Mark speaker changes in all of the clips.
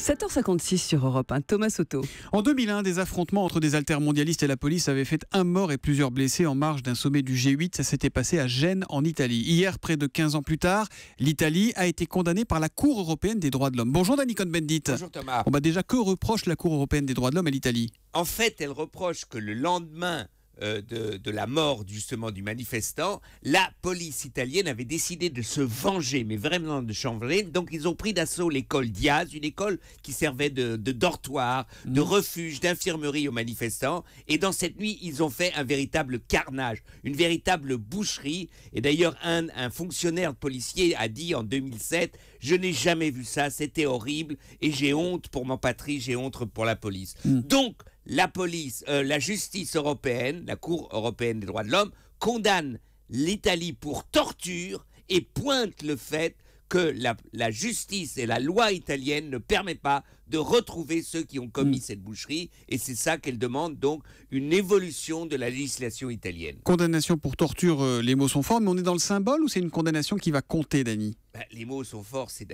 Speaker 1: 7h56 sur Europe 1, Thomas Soto.
Speaker 2: En 2001, des affrontements entre des altermondialistes et la police avaient fait un mort et plusieurs blessés en marge d'un sommet du G8. Ça s'était passé à Gênes, en Italie. Hier, près de 15 ans plus tard, l'Italie a été condamnée par la Cour européenne des droits de l'homme. Bonjour Dany Cohn-Bendit.
Speaker 3: Bonjour Thomas.
Speaker 2: Déjà, que reproche la Cour européenne des droits de l'homme à l'Italie?
Speaker 3: En fait, elle reproche que le lendemain de la mort justement du manifestant, la police italienne avait décidé de se venger, mais vraiment de changer. Donc ils ont pris d'assaut l'école Diaz, une école qui servait de dortoir, de refuge, d'infirmerie aux manifestants. Et dans cette nuit, ils ont fait un véritable carnage, une véritable boucherie. Et d'ailleurs, un fonctionnaire policier a dit en 2007 « Je n'ai jamais vu ça, c'était horrible et j'ai honte pour ma patrie, j'ai honte pour la police ». Donc, la police, la justice européenne, la Cour européenne des droits de l'homme, condamne l'Italie pour torture et pointe le fait que la justice et la loi italienne ne permettent pas de retrouver ceux qui ont commis cette boucherie. Et c'est ça qu'elle demande, donc une évolution de la législation italienne.
Speaker 2: Condamnation pour torture, les mots sont forts, mais on est dans le symbole ou c'est une condamnation qui va compter, Dany?
Speaker 3: Les mots sont forts, c'est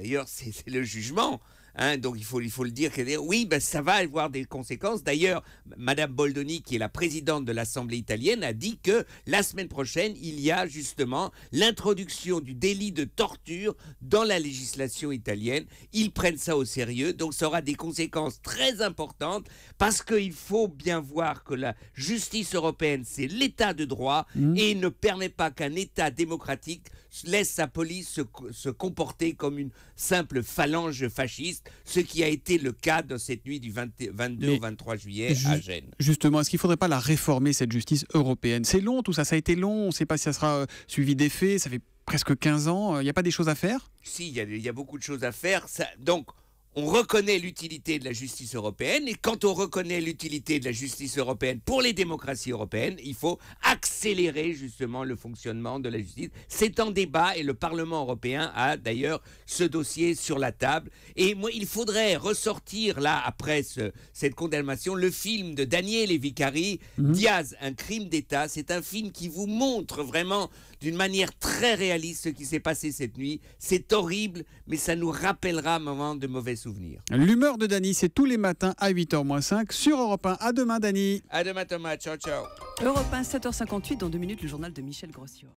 Speaker 3: le jugement. Donc il faut le dire, oui, ça va avoir des conséquences. D'ailleurs, Madame Boldoni, qui est la présidente de l'Assemblée italienne, a dit que la semaine prochaine, il y a justement l'introduction du délit de torture dans la législation italienne. Ils prennent ça au sérieux, donc ça aura des conséquences très importantes, parce qu'il faut bien voir que la justice européenne, c'est l'état de droit et ne permet pas qu'un État démocratique laisse sa police se comporter comme une simple phalange fasciste, ce qui a été le cas dans cette nuit du 22 au 23 juillet à Gênes.
Speaker 2: Justement, est-ce qu'il ne faudrait pas la réformer, cette justice européenne? C'est long tout ça, ça a été long, on ne sait pas si ça sera suivi d'effets, ça fait presque 15 ans, il n'y a pas des choses à faire?
Speaker 3: Si, il y a beaucoup de choses à faire. Donc, on reconnaît l'utilité de la justice européenne, et quand on reconnaît l'utilité de la justice européenne pour les démocraties européennes, il faut accélérer justement le fonctionnement de la justice. C'est en débat et le Parlement européen a d'ailleurs ce dossier sur la table. Et moi, il faudrait ressortir là, après cette condamnation, le film de Daniele Vicari, Diaz, un crime d'État. C'est un film qui vous montre vraiment d'une manière très réaliste ce qui s'est passé cette nuit. C'est horrible, mais ça nous rappellera un moment de mauvais souvenirs.
Speaker 2: L'humeur de Dany, c'est tous les matins à 8h-5 sur Europe 1. À demain, Dany.
Speaker 3: À demain, Thomas. Ciao, ciao.
Speaker 1: Europe 1, 7h58, dans 2 minutes, le journal de Michel Grossiot.